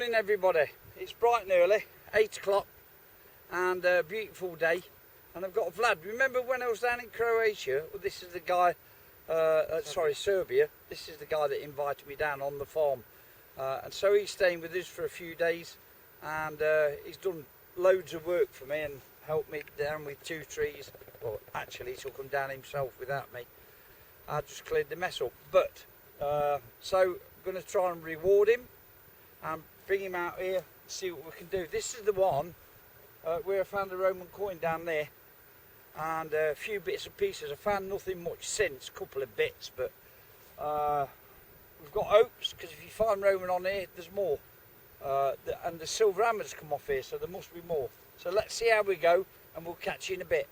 Morning everybody, it's bright and early, 8 o'clock, and a beautiful day, and I've got Vlad. Remember when I was down in Croatia? Well, this is the guy, Serbia. This is the guy that invited me down on the farm, and so he's staying with us for a few days, and he's done loads of work for me and helped me down with 2 trees. Well, actually he took them down himself without me. I just cleared the mess up, but so I'm going to try and reward him and bring him out here and see what we can do. This is the one where I found a Roman coin down there, and a few bits and pieces. I found nothing much since, a couple of bits, but we've got hopes, because if you find Roman on here, there's more. And the silver hammers come off here, so there must be more. So let's see how we go, and we'll catch you in a bit.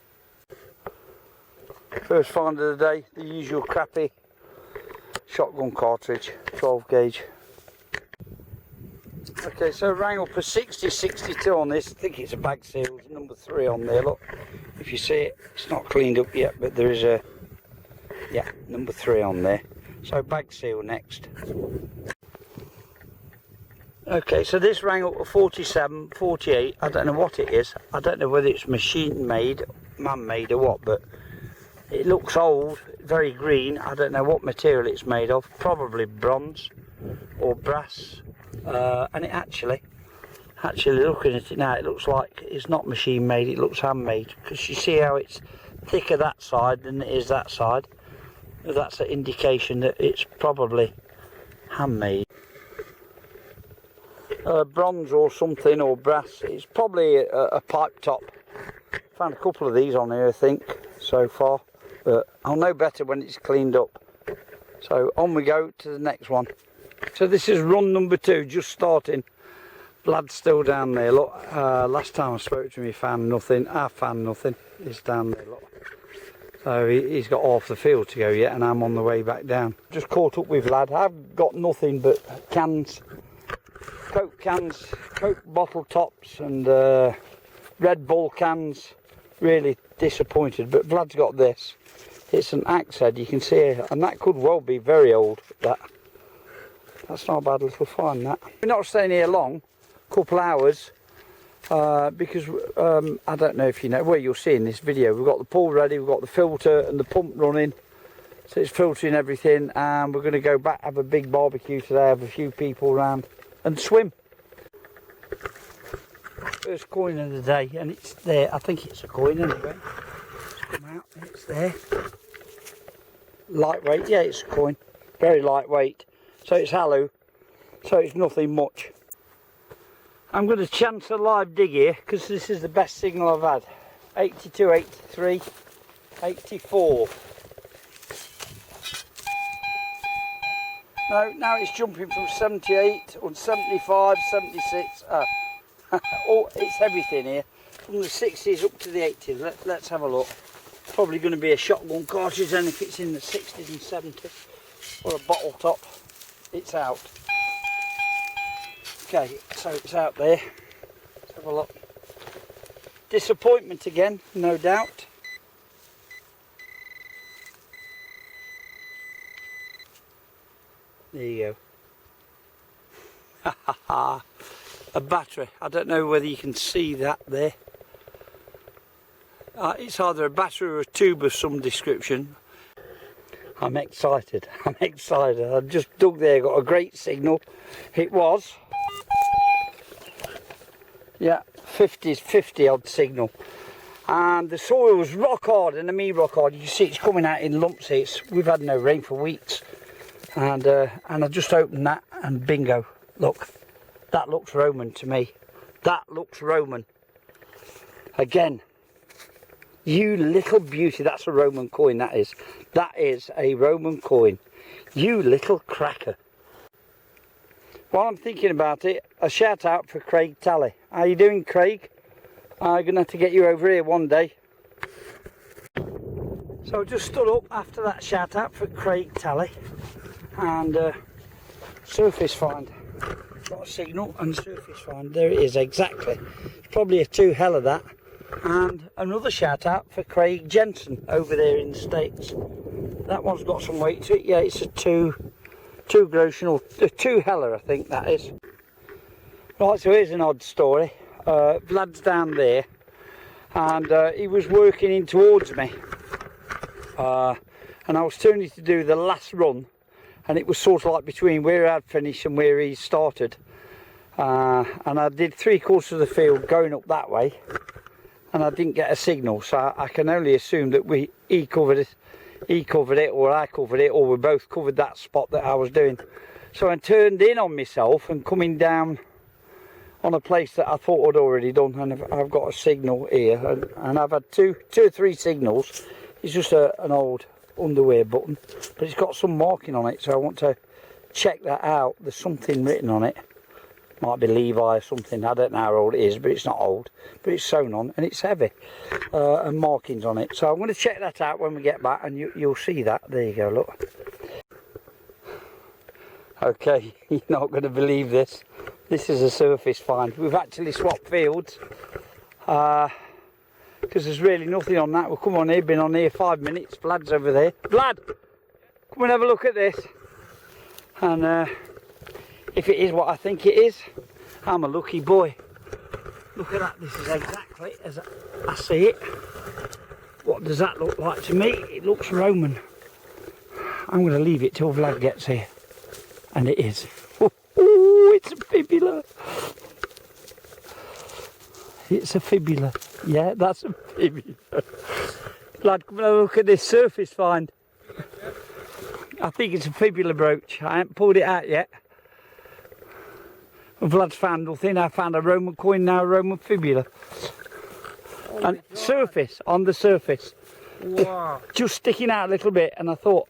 First find of the day, the usual crappy shotgun cartridge, 12 gauge. Okay, so I rang up a 6062 on this. I think it's a bag seal, number 3 on there, look. If you see it, it's not cleaned up yet, but there is a, yeah, number 3 on there. So bag seal next. Okay, so this rang up a 47, 48, I don't know what it is. I don't know whether it's machine made, man made or what, but it looks old, very green. I don't know what material it's made of, probably bronze or brass. And it actually looking at it now, it looks like it's not machine made, it looks handmade, because you see how it's thicker that side than it is that side. That's an indication that it's probably handmade. Bronze or something, or brass. It's probably a pipe top. Found a couple of these on here I think so far, but I'll know better when it's cleaned up. So on we go to the next one. So this is run number 2, just starting. Vlad's still down there, look. Last time I spoke to him he found nothing. I found nothing. He's down there, look. So he's got half the field to go yet, and I'm on the way back down. Just caught up with Vlad. I've got nothing but cans, Coke cans, Coke bottle tops, and Red Bull cans. Really disappointed, but Vlad's got this. It's an axe head, you can see it, and that could well be very old. That's not a bad little find, that. We're not staying here long, a couple hours, because I don't know if you know, well, you'll see in this video, we've got the pool ready, we've got the filter and the pump running, so it's filtering everything, and we're going to go back, have a big barbecue today, have a few people around, and swim. First coin of the day, and it's there. I think it's a coin anyway. It's come out, and it's there. Lightweight, yeah, it's a coin. Very lightweight. So it's hallow, so it's nothing much. I'm going to chance a live dig here, because this is the best signal I've had. 82, 83, 84. No, now it's jumping from 78 on 75, 76. Oh, it's everything here. From the 60s up to the 80s. Let's have a look. Probably going to be a shotgun cartridge then if it's in the 60s and 70s. Or a bottle top. It's out. Okay, so it's out there. Let's have a look. Disappointment again, no doubt. There you go. A battery. I don't know whether you can see that there. It's either a battery or a tube of some description. I'm excited. I'm excited. I just dug there, got a great signal. It was, yeah, 50 odd signal. And the soil was rock hard, and I mean rock hard. You can see it's coming out in lumps here. We've had no rain for weeks. And I just opened that, and bingo. Look, that looks Roman to me. That looks Roman. Again. You little beauty, that's a Roman coin, that is. That is a Roman coin. You little cracker. While I'm thinking about it, a shout out for Craig Talley. How you doing, Craig? I'm going to have to get you over here one day. So I just stood up after that shout out for Craig Talley. And surface find. Got a signal and surface find. There it is, exactly. It's probably a 2 hell of that. And another shout out for Craig Jensen over there in the States. That one's got some weight to it. Yeah, it's a 2 groschen, or a 2 heller I think that is. Right, so here's an odd story. Vlad's down there, and he was working in towards me, and I was turning to do the last run, and it was sort of like between where I'd finished and where he started, and I did 3/4 of the field going up that way, and I didn't get a signal, so I can only assume that he covered it, or I covered it, or we both covered that spot that I was doing. So I turned in on myself and coming down on a place that I thought I'd already done, and I've got a signal here, and I've had two or three signals. It's just an old underwear button, but it's got some marking on it, so I want to check that out. There's something written on it, might be Levi or something. I don't know how old it is, but it's not old, but it's sewn on and it's heavy, and markings on it. So I'm going to check that out when we get back, and you'll see that. There you go, look. Okay, you're not going to believe this. This is a surface find. We've actually swapped fields because there's really nothing on that. We'll come on here, been on here 5 minutes. Vlad's over there. Vlad, come and have a look at this. And if it is what I think it is, I'm a lucky boy. Look at that. This is exactly as I see it. What does that look like to me? It looks Roman. I'm going to leave it till Vlad gets here. And it is. Oh, it's a fibula. It's a fibula. Yeah, that's a fibula. Lad, come and have a look at this surface find. I think it's a fibula brooch. I haven't pulled it out yet. Vlad's found nothing. I found a Roman coin, now a Roman fibula. Oh, and surface, on the surface. Wow. Just sticking out a little bit, and I thought,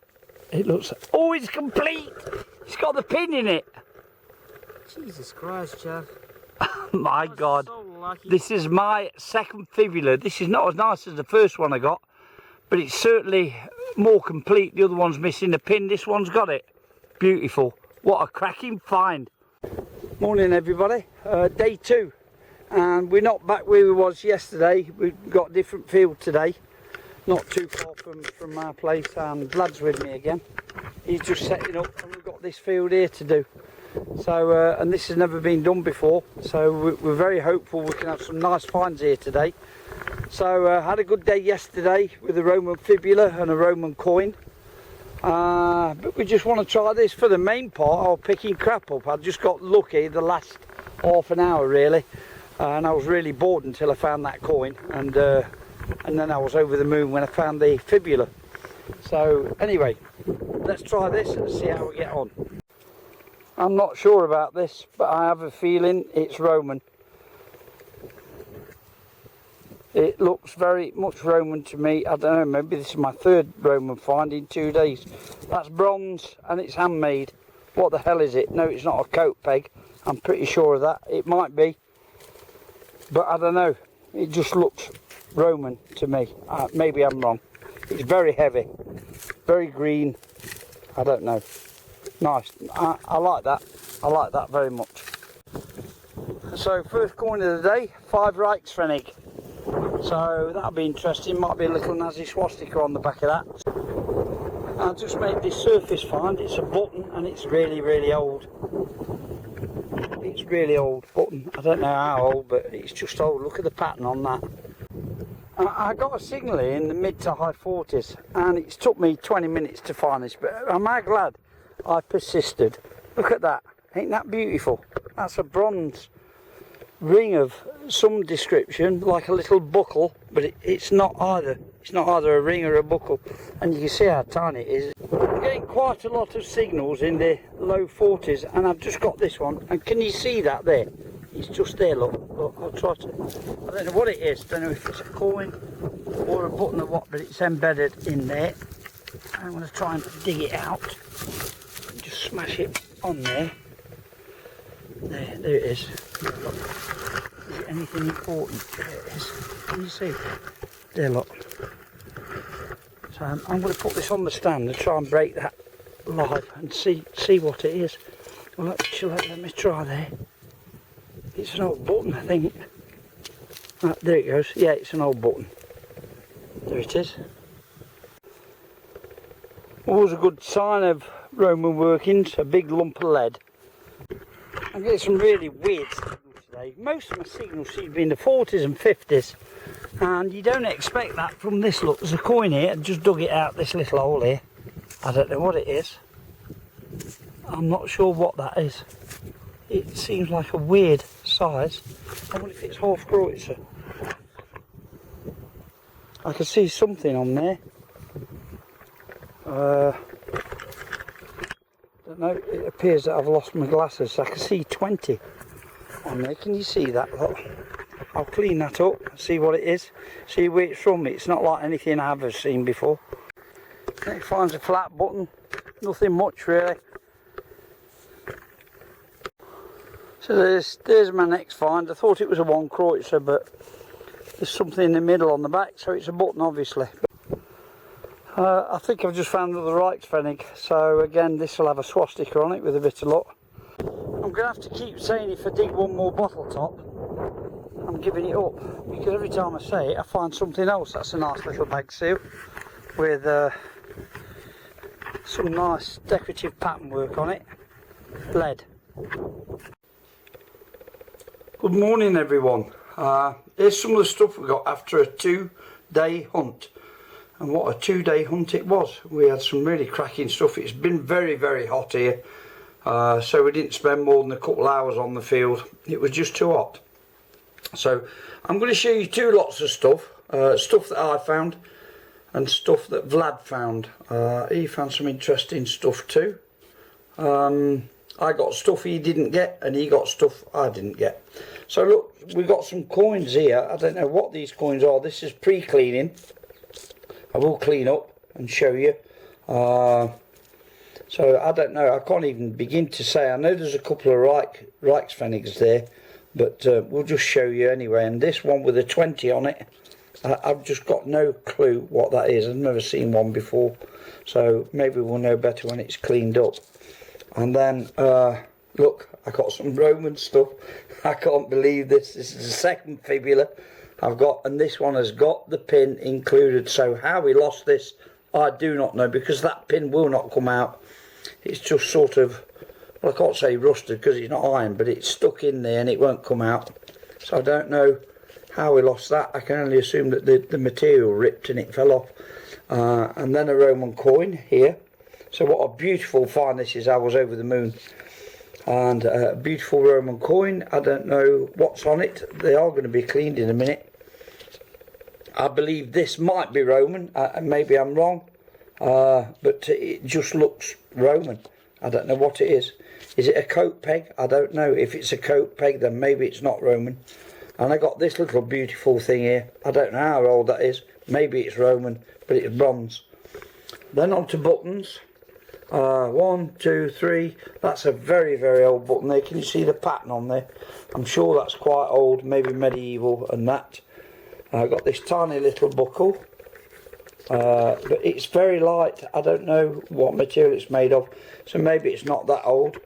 it looks... Oh, it's complete! It's got the pin in it. Jesus Christ, Chad. My God. So lucky. This is my second fibula. This is not as nice as the first one I got, but it's certainly more complete. The other one's missing the pin. This one's got it. Beautiful. What a cracking find. Morning, everybody. Day 2. And we're not back where we was yesterday. We've got a different field today. Not too far from our place, and Vlad's with me again. He's just setting up, and we've got this field here to do. So, and this has never been done before, so we're very hopeful we can have some nice finds here today. So, had a good day yesterday with a Roman fibula and a Roman coin. But we just want to try this. For the main part, I was picking crap up. I just got lucky the last half an hour, really. And I was really bored until I found that coin. And then I was over the moon when I found the fibula. So anyway, let's try this and see how we get on. I'm not sure about this, but I have a feeling it's Roman. It looks very much Roman to me. I don't know, maybe this is my third Roman find in 2 days. That's bronze and it's handmade. What the hell is it? No, it's not a coat peg. I'm pretty sure of that. It might be, but I don't know. It just looks Roman to me. Maybe I'm wrong. It's very heavy, very green. I don't know. Nice. I like that. I like that very much. So first coin of the day, 5 Reichspfennig. So that'll be interesting. Might be a little Nazi swastika on the back of that. I just made this surface find. It's a button and it's really, really old. It's really old button. I don't know how old, but it's just old. Look at the pattern on that. I got a signal in the mid to high 40s, and it's took me 20 minutes to find this, but am I glad I persisted. Look at that. Ain't that beautiful? That's a bronze ring of some description, like a little buckle, but it's not either. It's not either a ring or a buckle, and you can see how tiny it is. I'm getting quite a lot of signals in the low 40s, and I've just got this one, and can you see that there? It's just there, look. I'll try to... I don't know what it is. Don't know if it's a coin or a button or what, but it's embedded in there. I'm going to try and dig it out. Just smash it on there. There it is. Look. Is it anything important? There it is. Can you see? There, look. So I'm going to put this on the stand and try and break that live and see what it is. Well, let me try there. It's an old button, I think. There it goes. Yeah, it's an old button. There it is. Always a good sign of Roman workings, a big lump of lead. I get some really weird stuff yesterday. Most of my signals seem to be in the 40s and 50s, and you don't expect that from this. Look, there's a coin here. I just dug it out this little hole here. I don't know what it is. I'm not sure what that is. It seems like a weird size. I wonder if it's half Kreutzer. I can see something on there. Don't know, it appears that I've lost my glasses, so I can see 20 on there. Can you see that? Look, I'll clean that up, see what it is, see where it's from. It's not like anything I've ever seen before. It finds a flat button, nothing much really. So there's my next find. I thought it was a 1 Kreutzer, but there's something in the middle on the back, so it's a button obviously. I think I've just found another Reichspfennig, so again this will have a swastika on it with a bit of luck. I'm going to have to keep saying if I dig one more bottle top, I'm giving it up, because every time I say it I find something else. That's a nice little bag seal with some nice decorative pattern work on it, lead. Good morning everyone. Here's some of the stuff we got after a 2-day hunt. And what a 2-day hunt it was. We had some really cracking stuff. It's been very, very hot here. So we didn't spend more than a couple hours on the field. It was just too hot. So I'm going to show you 2 lots of stuff. Stuff that I found and stuff that Vlad found. He found some interesting stuff too. I got stuff he didn't get and he got stuff I didn't get. So look, we got some coins here. I don't know what these coins are. This is pre-cleaning. I will clean up and show you. So I don't know, I can't even begin to say. I know there's a couple of Reichspfennigs there, but we'll just show you anyway. And this one with a 20 on it, I've just got no clue what that is. I've never seen one before, so maybe we'll know better when it's cleaned up. And then look, I got some Roman stuff. I can't believe this. This is the second fibula I've got, and this one has got the pin included. So how we lost this, I do not know, because that pin will not come out. It's just sort of, well, I can't say rusted because it's not iron, but it's stuck in there and it won't come out. So I don't know how we lost that. I can only assume that the material ripped and it fell off. And then a Roman coin here. So what a beautiful find this is. I was over the moon. And a beautiful Roman coin. I don't know what's on it. They are going to be cleaned in a minute. I believe this might be Roman. Maybe I'm wrong. But it just looks Roman. I don't know what it is. Is it a coat peg? I don't know. If it's a coat peg, then maybe it's not Roman. And I got this little beautiful thing here. I don't know how old that is. Maybe it's Roman, but it's bronze. Then on to buttons. 1, 2, 3. That's a very, very old button there. Can you see the pattern on there? I'm sure that's quite old, maybe medieval and that. I've got this tiny little buckle, but it's very light. I don't know what material it's made of, so maybe it's not that old.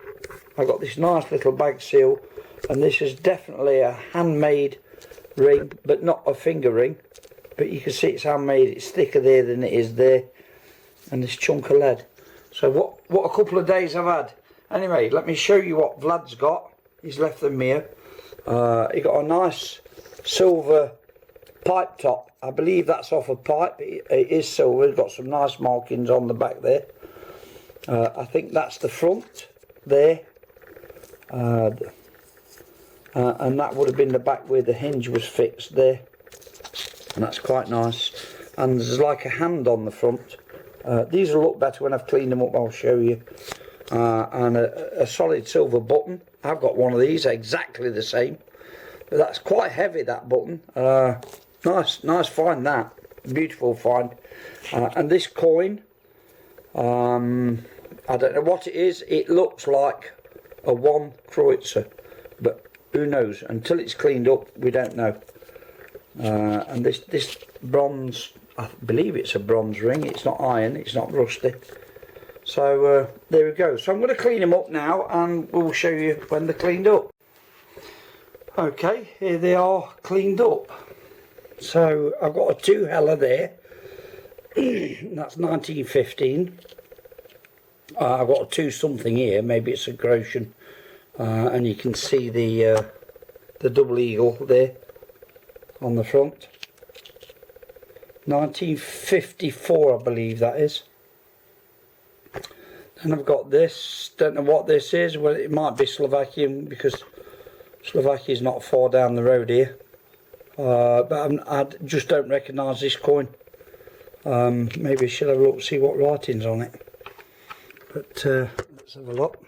I've got this nice little bag seal, and this is definitely a handmade ring, but not a finger ring. But you can see it's handmade. It's thicker there than it is there, and this chunk of lead. So what a couple of days I've had. Anyway, let me show you what Vlad's got. He's left them here. He got a nice silver pipe top. I believe that's off a pipe. It is silver. It's got some nice markings on the back there. I think that's the front there. And that would have been the back where the hinge was fixed there. And that's quite nice. And there's like a hand on the front. These will look better when I've cleaned them up, I'll show you. And a solid silver button. I've got one of these, exactly the same. But that's quite heavy, that button. Nice find that. Beautiful find. And this coin, I don't know what it is. It looks like a 1 Kreutzer. But who knows? Until it's cleaned up, we don't know. And this bronze, I believe it's a bronze ring. It's not iron, it's not rusty. So there we go. So I'm going to clean them up now and we'll show you when they're cleaned up. Okay, here they are cleaned up. So I've got a 2 Heller there. That's 1915. I've got a 2 something here. Maybe it's a Grosjean. And you can see the the double eagle there on the front. 1954 I believe that is. And I've got this, don't know what this is, well it might be Slovakian because Slovakia is not far down the road here. But I just don't recognise this coin. Maybe I should have a look, see what writing's on it. But let's have a look.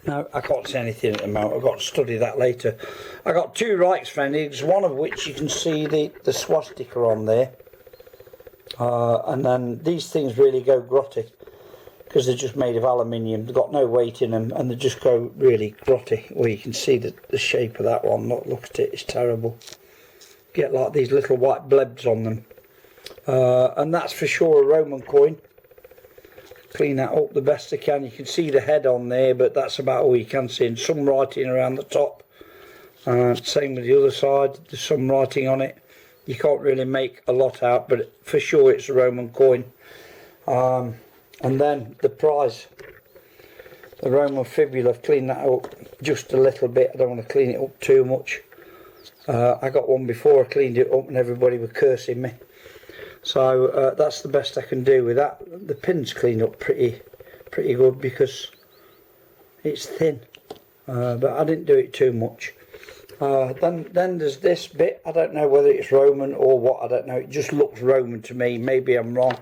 No, I can't see anything at the moment. I've got to study that later. I got two Reichspfennigs, one of which you can see the swastika on there. And then these things really go grotty because they're just made of aluminium. They've got no weight in them and they just go really grotty. Well, you can see the shape of that one. Look at it, it's terrible. Get like these little white blebs on them. And that's for sure a Roman coin. Clean that up the best I can. You can see the head on there, but that's about all you can see, and some writing around the top. Same with the other side, there's some writing on it. You can't really make a lot out, but for sure it's a Roman coin. And then the prize, the Roman fibula, I've cleaned that up just a little bit. I don't want to clean it up too much. I got one before, I cleaned it up and everybody was cursing me. So that's the best I can do with that. The pin's cleaned up pretty good because it's thin, but I didn't do it too much. Then there's this bit. I don't know whether it's Roman or what. I don't know. It just looks Roman to me. Maybe I'm wrong.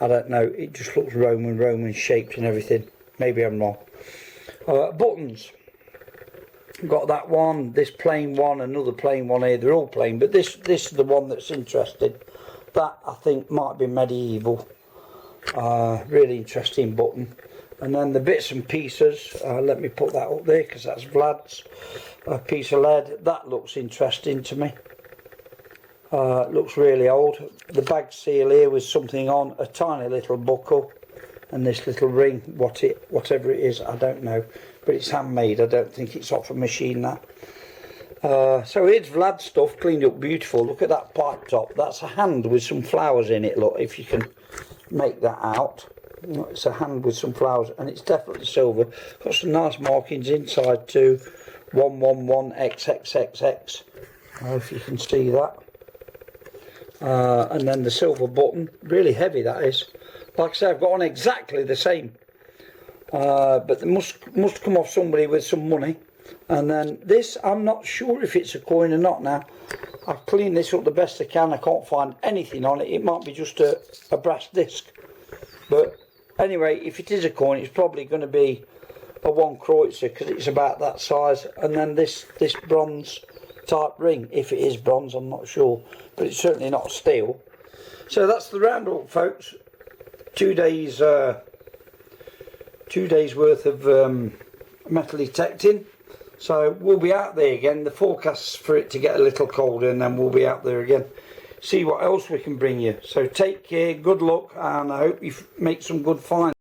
I don't know. It just looks Roman shaped and everything. Maybe I'm wrong. Buttons. Got that one. This plain one. Another plain one here. They're all plain, but this is the one that's interesting. That I think might be medieval. Really interesting button. And then the bits and pieces, let me put that up there because that's Vlad's piece of lead. That looks interesting to me. Looks really old. The bag seal here with something on, a tiny little buckle, and this little ring. Whatever it is, I don't know, but it's handmade. I don't think it's off a machine. That. So here's Vlad's stuff, cleaned up beautiful. Look at that pipe top. That's a hand with some flowers in it. Look, if you can make that out. It's a hand with some flowers, and it's definitely silver. Got some nice markings inside too. 111XXXX. If you can see that. And then the silver button, really heavy that is. Like I say, I've got on exactly the same. But they must come off somebody with some money. And then this, I'm not sure if it's a coin or not now. I've cleaned this up the best I can. I can't find anything on it. It might be just a brass disc. But anyway, if it is a coin, it's probably going to be a 1 Kreutzer because it's about that size. And then this bronze type ring, if it is bronze, I'm not sure, but it's certainly not steel. So that's the roundup, folks. 2 days, 2 days worth of metal detecting. So we'll be out there again. The forecast's for it to get a little colder, and then we'll be out there again. See what else we can bring you. So take care, good luck, and I hope you make some good finds.